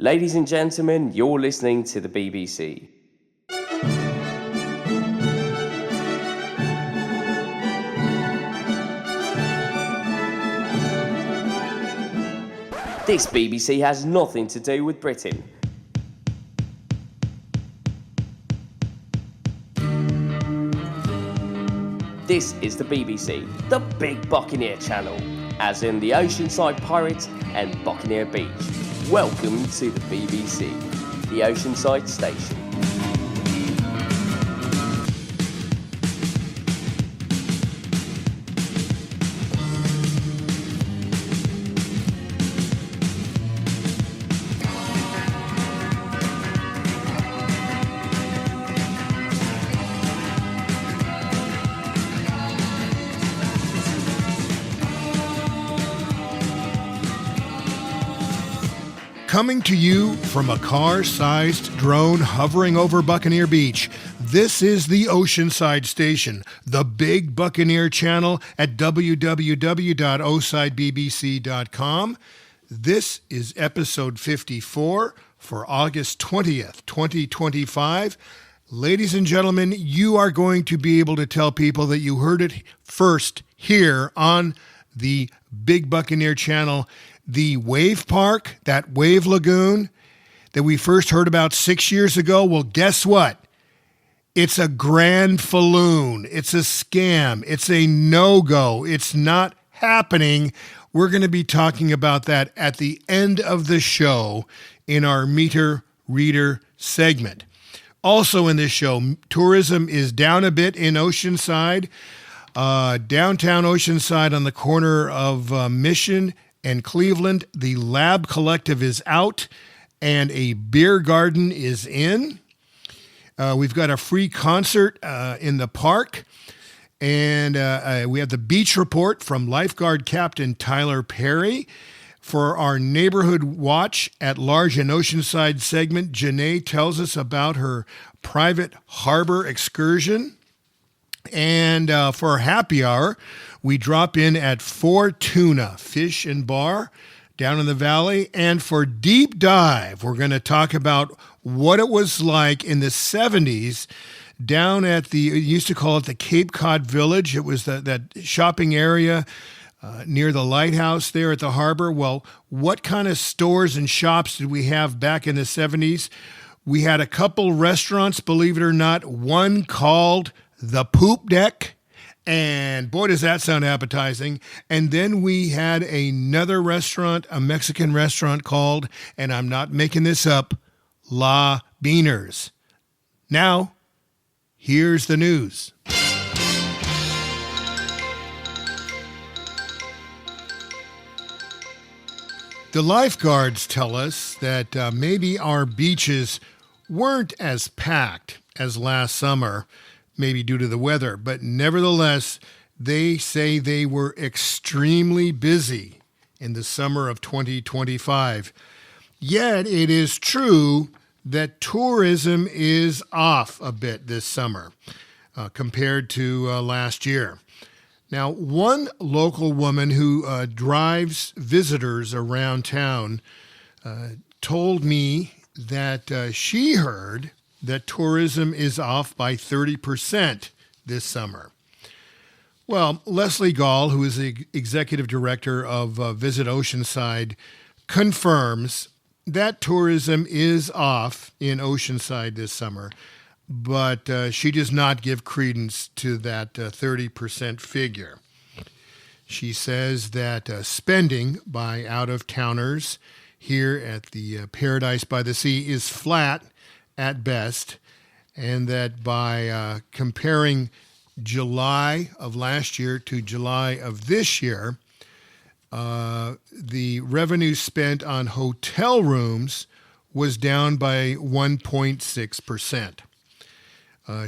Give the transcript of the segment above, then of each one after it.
Ladies and gentlemen, you're listening to the BBC. This BBC has nothing to do with Britain. This is the BBC, the Big Buccaneer channel, as in the Oceanside Pirates and Buccaneer Beach. Welcome to the BBC, the Oceanside Station. Coming to you from a car-sized drone hovering over Buccaneer Beach, this is the Oceanside Station, the Big Buccaneer channel at www.osidebbc.com. This is episode 54 for August 20th, 2025. Ladies and gentlemen, you are going to be able to tell people that you heard it first here on the Big Buccaneer channel. The wave park, that wave lagoon that we first heard about 6 years ago, well, guess what? It's a grand falloon. It's a scam. It's a no-go. It's not happening. We're going to be talking about that at the end of the show in our Meter Reader segment. Also in this show, tourism is down a bit in Oceanside, downtown Oceanside on the corner of Mission and Cleveland. The Lab Collective is out and a beer garden is in. We've got a free concert in the park, and we have the beach report from lifeguard Captain Tyler Perry. For our neighborhood watch at large in Oceanside segment, Janae tells us about her private harbor excursion. And for our happy hour, we drop in at TUNA Fish and Bar down in the valley. And for deep dive, we're going to talk about what it was like in the 70s down at the, you used to call it the Cape Cod Village. It was that shopping area near the lighthouse there at the harbor. Well, what kind of stores and shops did we have back in the 70s? We had a couple restaurants, believe it or not, one called the Poop Deck, and boy, does that sound appetizing. And then we had another restaurant, a Mexican restaurant called, and I'm not making this up, La Beaners. Now, here's the news. The lifeguards tell us that maybe our beaches weren't as packed as last summer, maybe due to the weather, but nevertheless, they say they were extremely busy in the summer of 2025. Yet it is true that tourism is off a bit this summer compared to last year. Now, one local woman who drives visitors around town told me that she heard that tourism is off by 30% this summer. Well, Leslie Gall, who is the executive director of Visit Oceanside, confirms that tourism is off in Oceanside this summer, but she does not give credence to that 30% figure. She says that spending by out-of-towners here at the Paradise by the Sea is flat at best, and that by comparing July of last year to July of this year, the revenue spent on hotel rooms was down by 1.6%.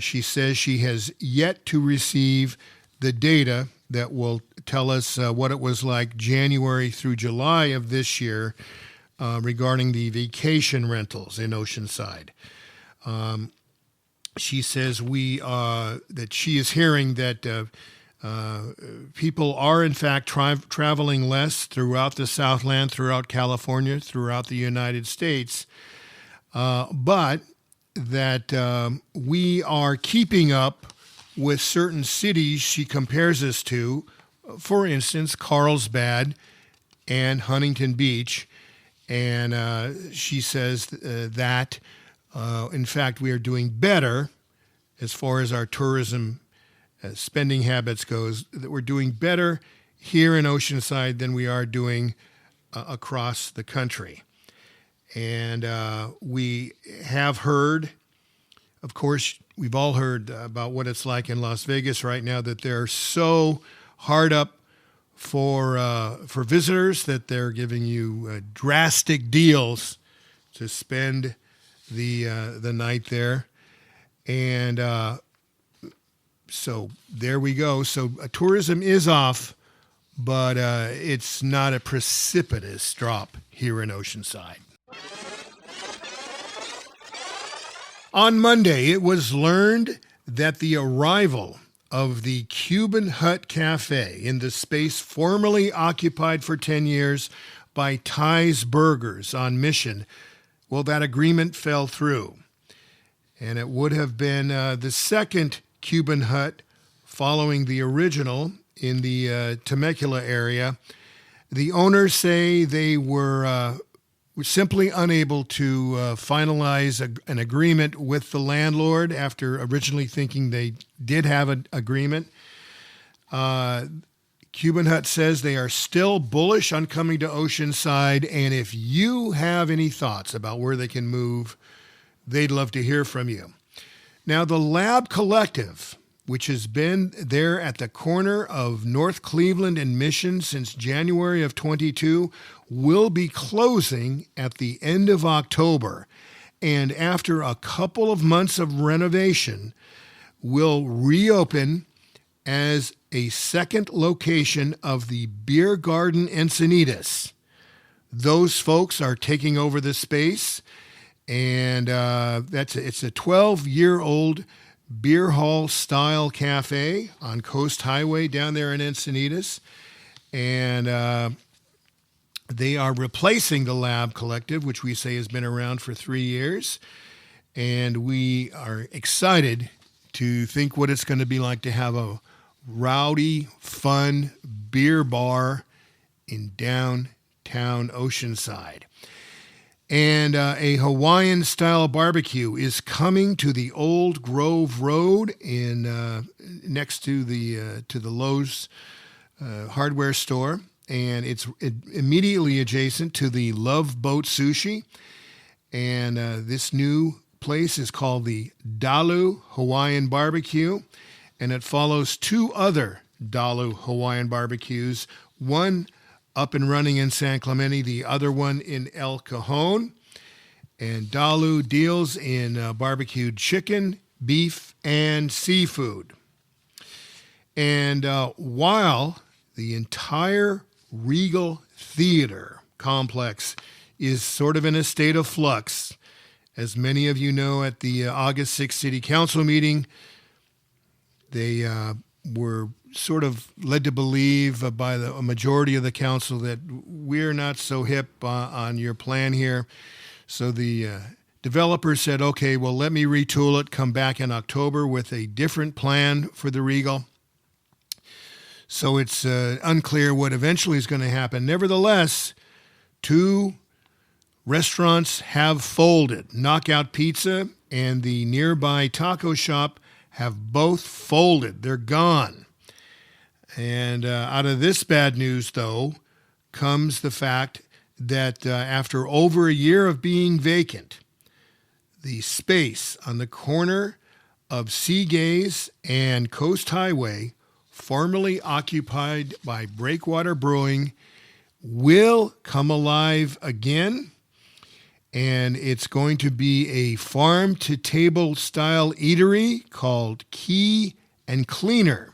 She says she has yet to receive the data that will tell us what it was like January through July of this year regarding the vacation rentals in Oceanside. She says that she is hearing that People are, in fact, traveling less throughout the Southland, throughout California, throughout the United States, but that we are keeping up with certain cities she compares us to, for instance, Carlsbad and Huntington Beach. And she says that, in fact, we are doing better as far as our tourism spending habits goes, that we're doing better here in Oceanside than we are doing across the country. And we have heard, of course, we've all heard about what it's like in Las Vegas right now, that they're so hard up for visitors that they're giving you drastic deals to spend the night there. And so there we go. So tourism is off, but it's not a precipitous drop here in Oceanside. On Monday, it was learned that the arrival of the Cuban Hut Cafe in the space formerly occupied for 10 years by Ty's Burgers on Mission, well, that agreement fell through. And it would have been the second Cuban hut following the original in the Temecula area. The owners say they were simply unable to finalize an agreement with the landlord after originally thinking they did have an agreement. Cuban Hut says they are still bullish on coming to Oceanside, and if you have any thoughts about where they can move, they'd love to hear from you. Now, the Lab Collective, which has been there at the corner of North Cleveland and Mission since January of 22, will be closing at the end of October. And after a couple of months of renovation, will reopen as a second location of the BIERGARDEN Encinitas. Those folks are taking over the space. And it's a 12-year-old beer hall style cafe on Coast Highway down there in Encinitas. And they are replacing the Lab Collective, which we say has been around for 3 years. And we are excited to think what it's going to be like to have a rowdy, fun beer bar in downtown Oceanside. And a Hawaiian-style barbecue is coming to the Old Grove Road in next to the Lowe's hardware store, and it's immediately adjacent to the Love Boat Sushi. And this new place is called the Dalu Hawaiian Barbecue, and it follows two other Dalu Hawaiian barbecues, one up and running in San Clemente, the other one in El Cajon. And Dalu deals in barbecued chicken, beef, and seafood. And while the entire Regal Theater complex is sort of in a state of flux, as many of you know, at the August 6th City Council meeting, they were sort of led to believe by a majority of the council that we're not so hip on your plan here. So the developer said, okay, well, let me retool it, come back in October with a different plan for the Regal. So it's unclear what eventually is going to happen. Nevertheless, two restaurants have folded. Knockout Pizza and the nearby taco shop have both folded. They're gone. And out of this bad news, though, comes the fact that after over a year of being vacant, the space on the corner of Seagaze and Coast Highway, formerly occupied by Breakwater Brewing, will come alive again. And it's going to be a farm-to-table style eatery called Key and Cleaner.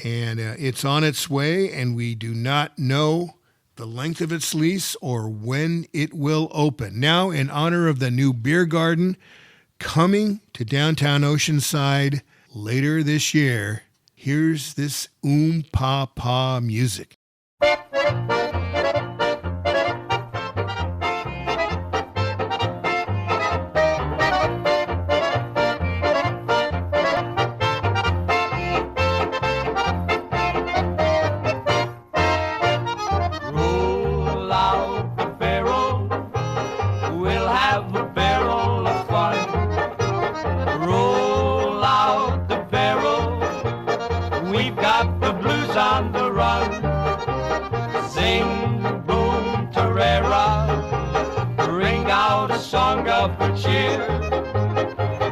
And it's on its way, and we do not know the length of its lease or when it will open. Now, in honor of the new beer garden coming to downtown Oceanside later this year, Here's this pa pa music.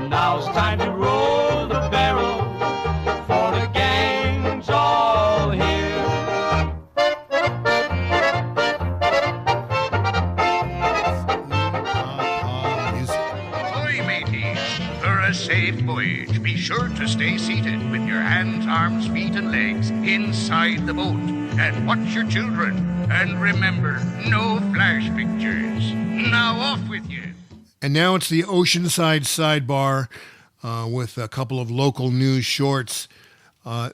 Now's time to roll the barrel, for the gang's all here. Ahoy, mateys! For a safe voyage, be sure to stay seated with your hands, arms, feet, and legs inside the boat. And watch your children. And remember, no flash pictures. Now off with you. And now it's the Oceanside Sidebar with a couple of local news shorts.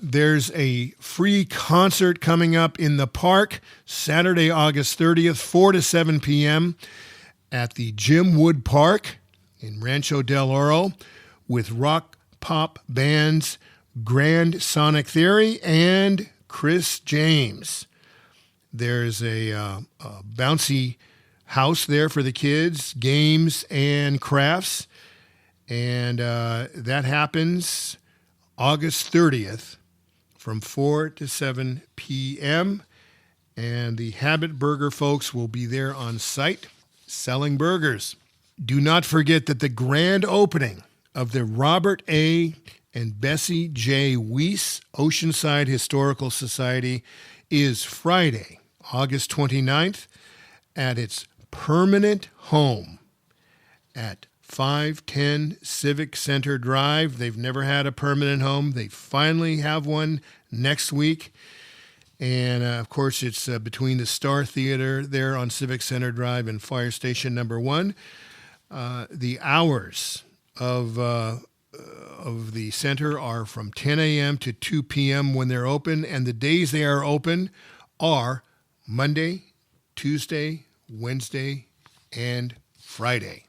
There's a free concert coming up in the park Saturday, August 30th, 4 to 7 p.m. at the Jim Wood Park in Rancho Del Oro with rock pop bands Grand Sonic Theory and Chris James. There's a bouncy house there for the kids, games and crafts. And that happens August 30th from 4 to 7 p.m. And the Habit Burger folks will be there on site selling burgers. Do not forget that the grand opening of the Robert A. and Bessie J. Weiss Oceanside Historical Society is Friday, August 29th at its permanent home at 510 Civic Center Drive. They've never had a permanent home. They finally have one next week. And, of course, it's between the Star Theater there on Civic Center Drive and Fire Station Number 1. The hours of the center are from 10 a.m. to 2 p.m. when they're open, and the days they are open are Monday, Tuesday, Wednesday, and Friday.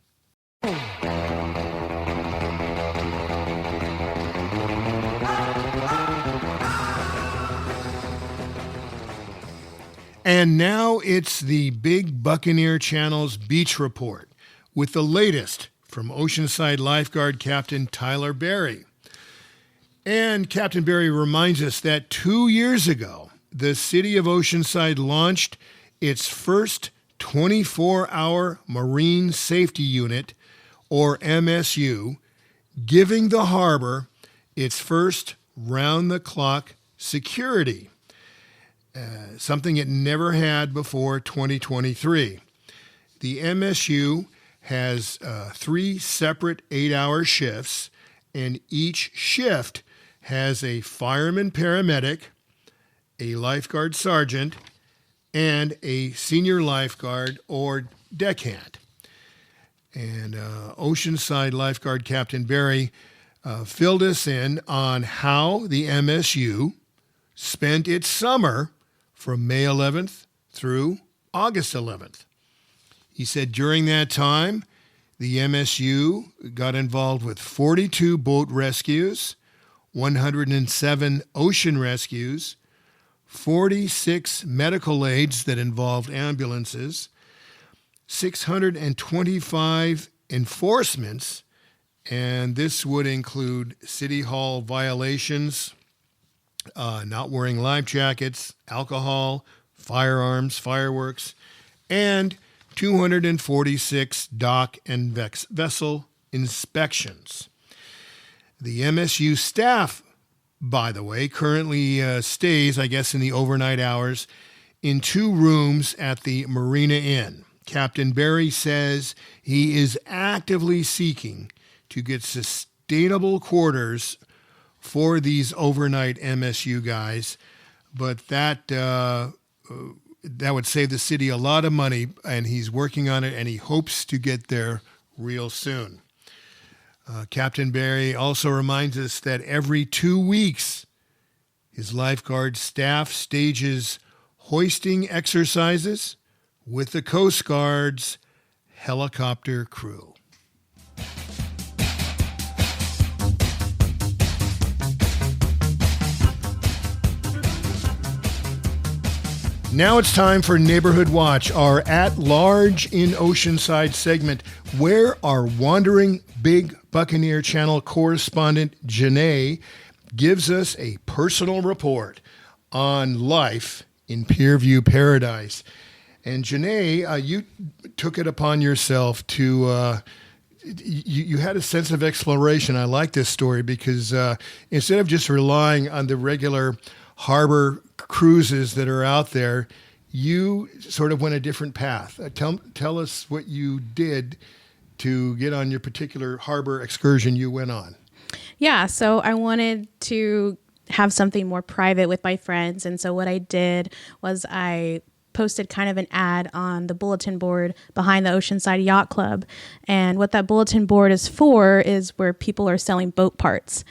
And now it's the Big Buccaneer Channel's Beach Report with the latest from Oceanside Lifeguard Captain Tyler Berry. And Captain Berry reminds us that 2 years ago, the city of Oceanside launched its first 24-hour Marine Safety Unit, or MSU, giving the harbor its first round-the-clock security, something it never had before 2023. The MSU has 3 separate 8-hour shifts, and each shift has a fireman paramedic, a lifeguard sergeant, and a senior lifeguard or deckhand. And Oceanside Lifeguard Captain Berry filled us in on how the MSU spent its summer from May 11th through August 11th. He said during that time, the MSU got involved with 42 boat rescues, 107 ocean rescues, 46 medical aids that involved ambulances, 625 enforcements, and this would include City Hall violations, not wearing life jackets, alcohol, firearms, fireworks, and 246 dock and vessel inspections. The MSU staff, by the way, currently stays, I guess, in the overnight hours in 2 rooms at the Marina Inn. Captain Berry says he is actively seeking to get sustainable quarters for these overnight MSU guys, but that would save the city a lot of money, and he's working on it, and he hopes to get there real soon. Captain Berry also reminds us that every 2 weeks, His lifeguard staff stages hoisting exercises with the Coast Guard's helicopter crew. Now it's time for Neighborhood Watch, our at-large in Oceanside segment, where our wandering Big Buccaneer Channel correspondent, Janae, gives us a personal report on life in Pierview Paradise. And Janae, you took it upon yourself to, you had a sense of exploration. I like this story because instead of just relying on the regular harbor cruises that are out there, you sort of went a different path. Tell us what you did to get on your particular harbor excursion you went on. Yeah, so I wanted to have something more private with my friends. And so what I did was I posted kind of an ad on the bulletin board behind the Oceanside Yacht Club. And what that bulletin board is for is where people are selling boat parts.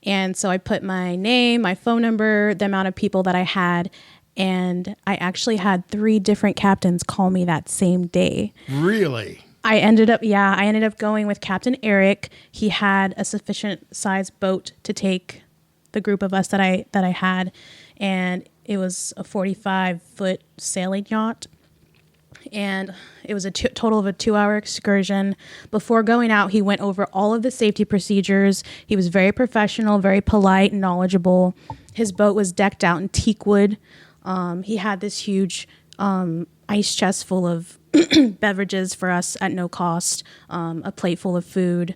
And so I put my name, my phone number, the amount of people that I had, and I actually had 3 different captains call me that same day. Really? I ended up going with Captain Eric. He had a sufficient sized boat to take the group of us that I had, and it was a 45-foot sailing yacht. And it was a total of a 2-hour excursion. Before going out, he went over all of the safety procedures. He was very professional, very polite, and knowledgeable. His boat was decked out in teak wood. He had this huge ice chest full of beverages for us at no cost, a plate full of food.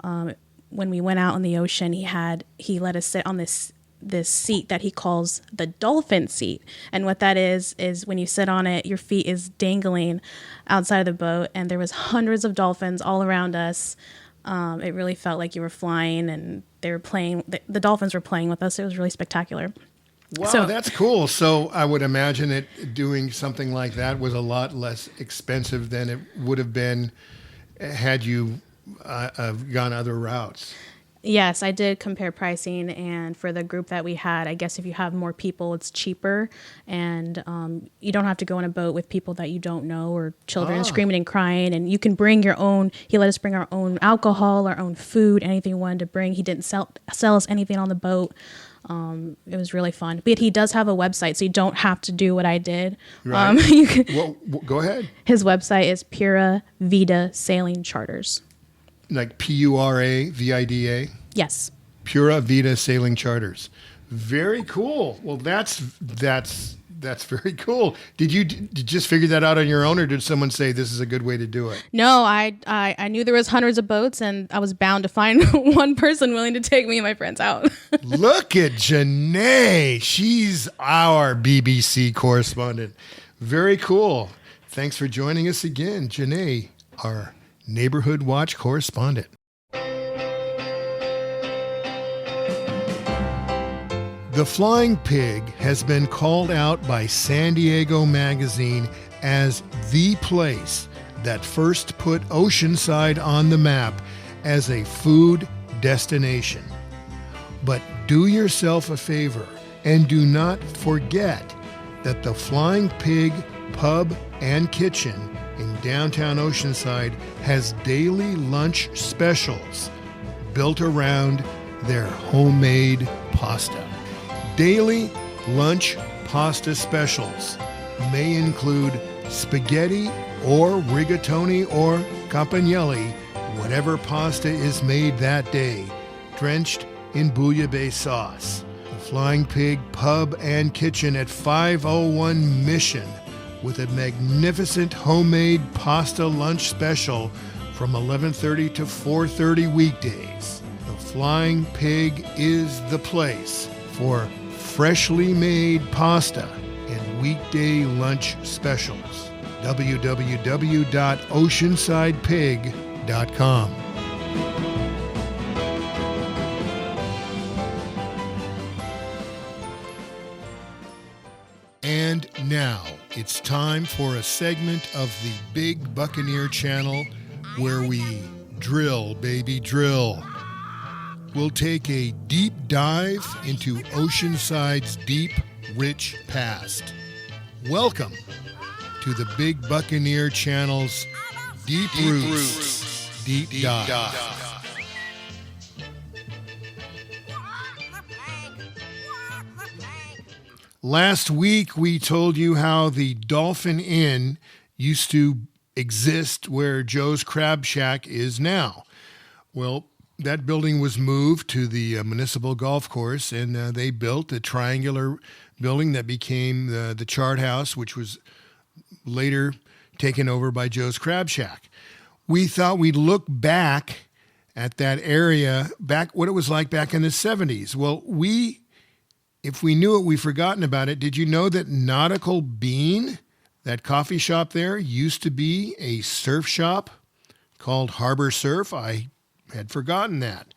When we went out on the ocean, he let us sit on this seat that he calls the dolphin seat. And what that is when you sit on it, your feet is dangling outside of the boat, and there was hundreds of dolphins all around us. It really felt like you were flying, and they were playing. The dolphins were playing with us. It was really spectacular. Wow, that's cool. So I would imagine that doing something like that was a lot less expensive than it would have been had you gone other routes. Yes, I did compare pricing, and for the group that we had, I guess if you have more people, it's cheaper, and you don't have to go on a boat with people that you don't know or children screaming and crying, and you can bring your own. He let us bring our own alcohol, our own food, anything we wanted to bring. He didn't sell us anything on the boat. It was really fun. But he does have a website, so you don't have to do what I did. Right. Well, go ahead. His website is Pura Vida Sailing Charters. Like PURAVIDA? Yes. Pura Vida Sailing Charters. Very cool. Well, that's very cool. Did you just figure that out on your own, or did someone say this is a good way to do it? No, I knew there was hundreds of boats, and I was bound to find one person willing to take me and my friends out. Look at Janae. She's our BBC correspondent. Very cool. Thanks for joining us again, Janae, our Neighborhood Watch correspondent. The Flying Pig has been called out by San Diego Magazine as the place that first put Oceanside on the map as a food destination. But do yourself a favor and do not forget that the Flying Pig Pub and Kitchen in downtown Oceanside has daily lunch specials built around their homemade pasta. Daily lunch pasta specials may include spaghetti or rigatoni or campagnoli, whatever pasta is made that day, drenched in bouillabaisse sauce. The Flying Pig Pub and Kitchen at 501 Mission with a magnificent homemade pasta lunch special from 11:30 to 4:30 weekdays. The Flying Pig is the place for freshly made pasta and weekday lunch specials. www.oceansidepig.com. And now it's time for a segment of the Big Buccaneer Channel where we drill, baby, drill. we'll take a deep dive into Oceanside's deep, rich past. Welcome to the Big Buccaneer Channel's Deep Roots Deep Dive. Last week, we told you how the Dolphin Inn used to exist where Joe's Crab Shack is now. Well, that building was moved to the municipal golf course, and they built a triangular building that became the Chart House, which was later taken over by Joe's Crab Shack. We thought we'd look back at that area, back what it was like back in the 70s. Well, if we knew it, we've forgotten about it. Did you know that Nautical Bean, that coffee shop there, used to be a surf shop called Harbor Surf? I had forgotten that.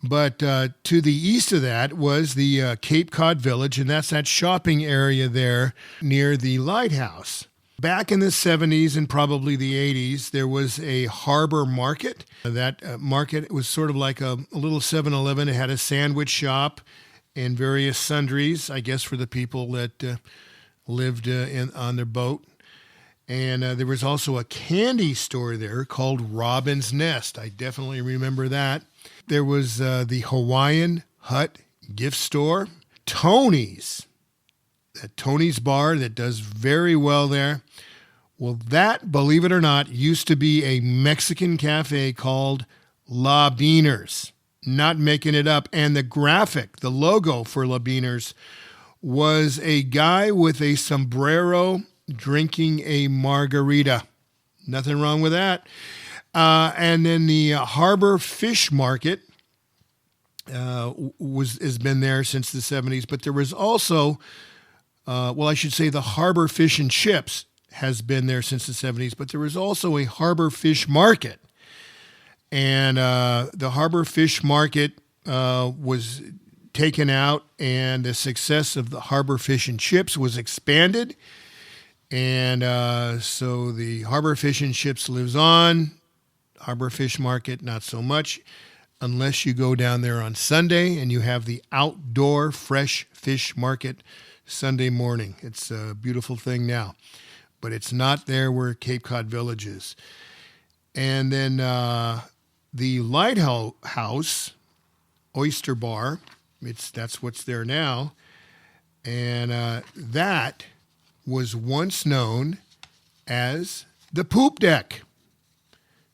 But to the east of that was the Cape Cod Village, and that's that shopping area there near the lighthouse. Back in the 70s and probably the 80s, there was a harbor market. That market was sort of like a little 7-Eleven. It had a sandwich shop and various sundries, I guess, for the people that lived on their boat. And there was also a candy store there called Robin's Nest. I definitely remember that. There was the Hawaiian Hut gift store, Tony's, that Tony's bar that does very well there. Well, that, believe it or not, used to be a Mexican cafe called La Beaners. Not making it up. And the graphic, the logo for La Beaners, was a guy with a sombrero drinking a margarita. Nothing wrong with that. And then the Harbor Fish Market has been there since the 70s. But there was also, I should say the Harbor Fish and Chips has been there since the 70s. But there was also a Harbor Fish Market. And the Harbor Fish Market was taken out, and the success of the Harbor Fish and Chips was expanded. And so the Harbor Fish and Chips lives on. Harbor Fish Market, not so much, unless you go down there on Sunday and you have the outdoor fresh fish market Sunday morning. It's a beautiful thing now. But it's not there where Cape Cod Village is. And then the Lighthouse Oyster Bar, that's what's there now, and that was once known as the Poop Deck.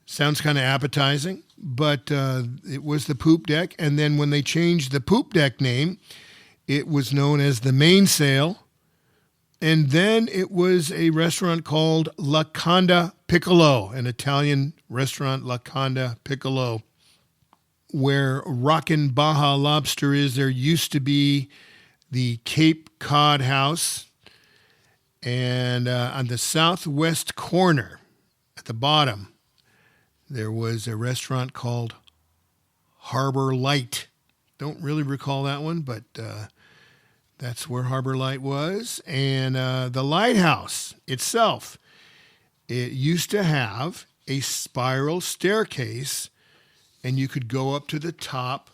Sounds kind of appetizing, but it was the Poop Deck, and then when they changed the Poop Deck name, it was known as the Mainsail, and then it was a restaurant called La Conda Piccolo, an Italian restaurant, La Conda Piccolo, where Rockin' Baja Lobster is. There used to be the Cape Cod House, and on the southwest corner, at the bottom, there was a restaurant called Harbor Light. Don't really recall that one, but that's where Harbor Light was. And the lighthouse itself, it used to have a spiral staircase, and you could go up to the top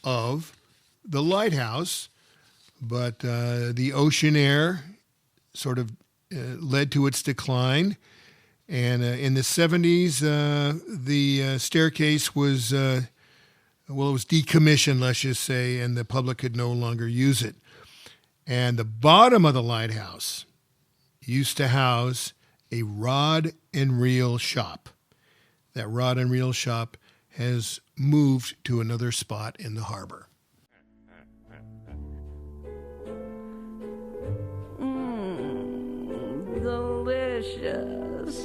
of the lighthouse, but the ocean air sort of led to its decline. And in the 70s, the staircase was, it was decommissioned, let's just say, and the public could no longer use it. And the bottom of the lighthouse used to house a rod and reel shop. That rod and reel shop has moved to another spot in the harbor. Delicious.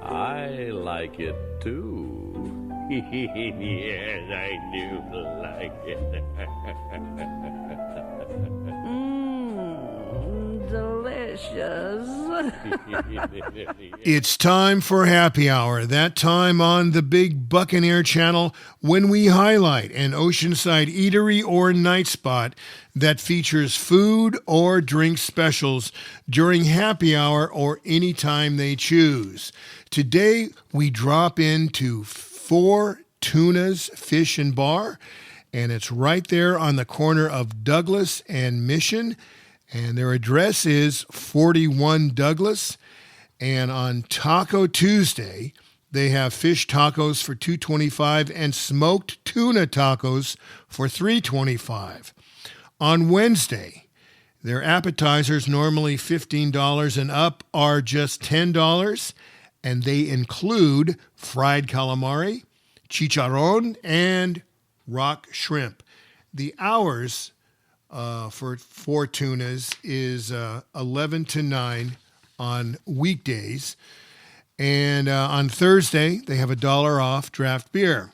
I like it too. Yes, I do like it. Delicious. delicious. It's time for Happy Hour, that time on the big Buccaneer channel when we highlight an oceanside eatery or night spot that features food or drink specials during happy hour or any time they choose. Today, we drop into 4 Tuna's Fish and Bar, and it's right there on the corner of Douglas and Mission, and their address is 41 Douglas. And on Taco Tuesday, they have fish tacos for $2.25 and smoked tuna tacos for $3.25. On Wednesday, their appetizers, normally $15 and up, are just $10, and they include fried calamari, chicharron, and rock shrimp. The hours for 4 Tunas is 11 to 9 on weekdays. And on Thursday, they have $1 off draft beer.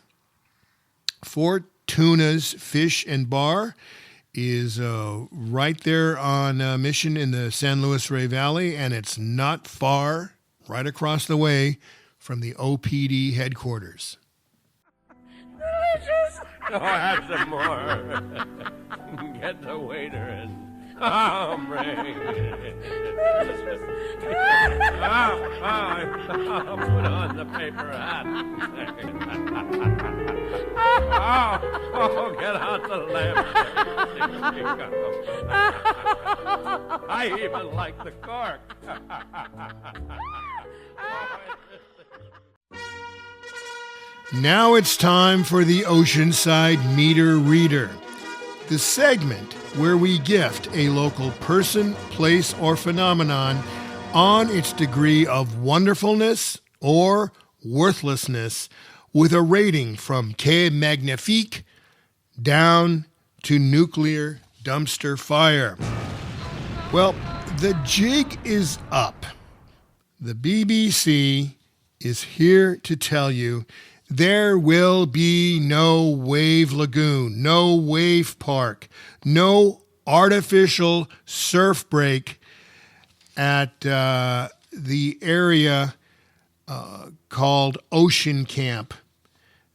4 Tuna's Fish and Bar is right there on Mission in the San Luis Rey Valley, and it's not far, right across the way from the OPD headquarters. Delicious. Oh, have some more. Get the waiter and hombre. I'll put on the paper hat. Get out the lamp. I even like the cork. Now it's time for the Oceanside Meter Reader, the segment where we gift a local person, place, or phenomenon on its degree of wonderfulness or worthlessness with a rating from Que Magnifique down to nuclear dumpster fire. Well, the jig is up. The BBC is here to tell you there will be no wave lagoon, no wave park, no artificial surf break at the area called Ocean Camp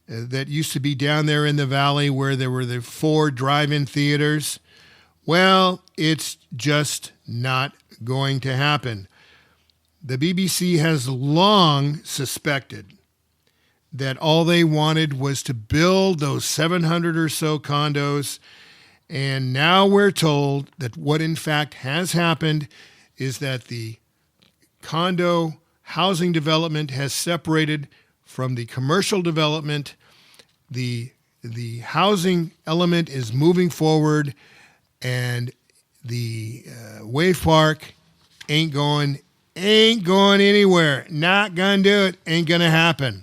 that used to be down there in the valley where there were the 4 drive-in theaters. Well, it's just not going to happen. The BBC has long suspected that all they wanted was to build those 700 or so condos, and now we're told that what in fact has happened is that the condo housing development has separated from the commercial development. The housing element is moving forward, and the wave park ain't going anywhere. Not gonna do it. Ain't gonna happen.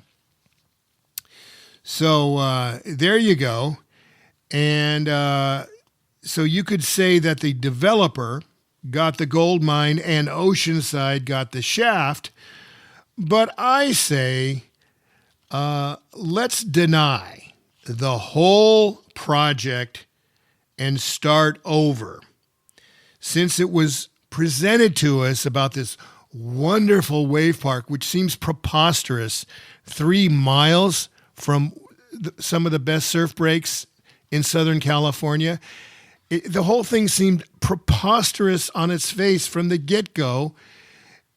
So there you go. And so you could say that the developer got the gold mine and Oceanside got the shaft. But I say, let's deny the whole project and start over. Since it was presented to us about this wonderful wave park, which seems preposterous, 3 miles from some of the best surf breaks in Southern California. The whole thing seemed preposterous on its face from the get-go.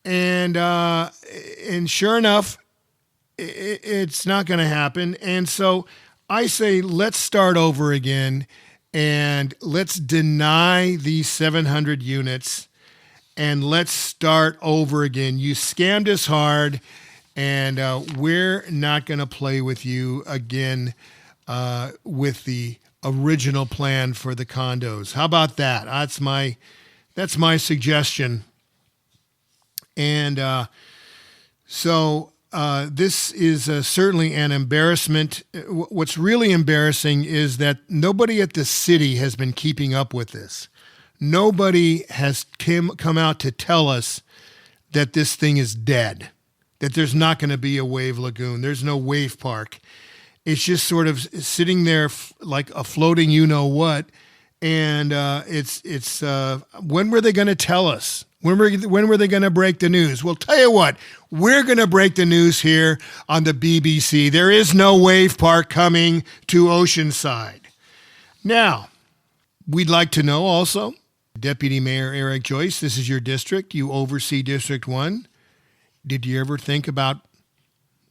And sure enough, it's not going to happen. And so I say, let's start over again and let's deny these 700 units and let's start over again. You scammed us hard. And we're not going to play with you again with the original plan for the condos. How about that? That's my suggestion. And so this is certainly an embarrassment. What's really embarrassing is that nobody at the city has been keeping up with this. Nobody has come out to tell us that this thing is dead, that there's not going to be a wave lagoon. There's no wave park. It's just sort of sitting there like a floating you-know-what. And it's when were they going to tell us? When were they going to break the news? Well, tell you what, we're going to break the news here on the BBC. There is no wave park coming to Oceanside. Now, we'd like to know also, Deputy Mayor Eric Joyce, this is your district. You oversee District 1. Did you ever think about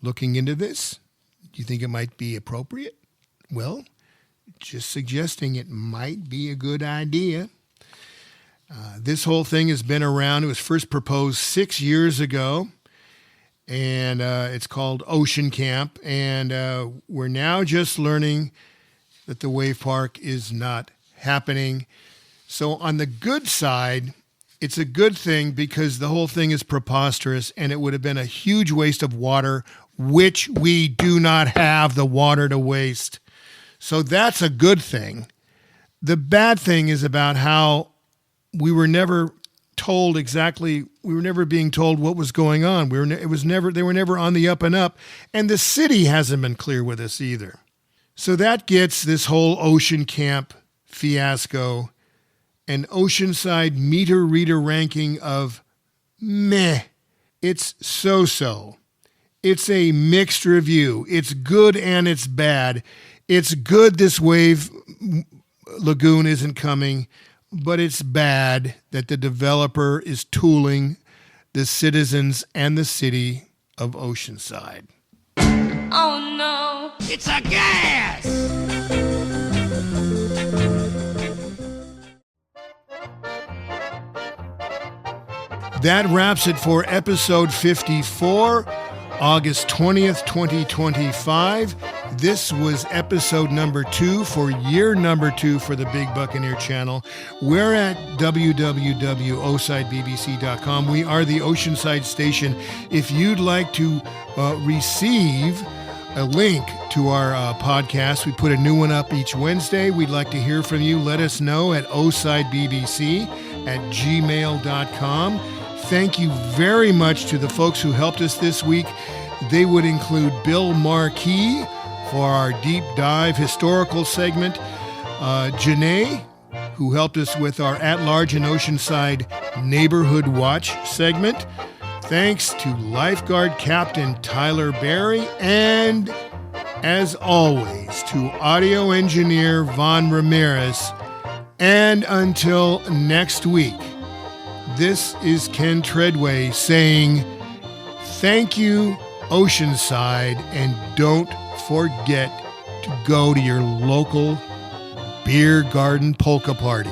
looking into this? Do you think it might be appropriate? Well, just suggesting it might be a good idea. This whole thing has been around. It was first proposed 6 years ago, and it's called Ocean Camp. And we're now just learning that the wave park is not happening. So on the good side, it's a good thing because the whole thing is preposterous, and it would have been a huge waste of water, which we do not have the water to waste. So that's a good thing. The bad thing is about how we were never told exactly, we were never being told what was going on. They were never on the up and up, and the city hasn't been clear with us either. So that gets this whole Ocean Camp fiasco an Oceanside meter reader ranking of meh. It's so-so. It's a mixed review. It's good and it's bad. It's good this wave lagoon isn't coming, but it's bad that the developer is tooling the citizens and the city of Oceanside. Oh no, It's a gas! That wraps it for episode 54, August 20th, 2025. This was episode number 2 for year number 2 for the Big Buccaneer channel. We're at www.osidebbbc.com. We are the Oceanside station. If you'd like to receive a link to our podcast, we put a new one up each Wednesday. We'd like to hear from you. Let us know at osidebbbc@gmail.com. Thank you very much to the folks who helped us this week. They would include Bill Marquis for our deep dive historical segment, Janae, who helped us with our At-Large and Oceanside Neighborhood Watch segment. Thanks to Lifeguard Captain Tyler Barry, and as always, to audio engineer Von Ramirez. And until next week, this is Ken Treadway saying, thank you, Oceanside, and don't forget to go to your local beer garden polka party.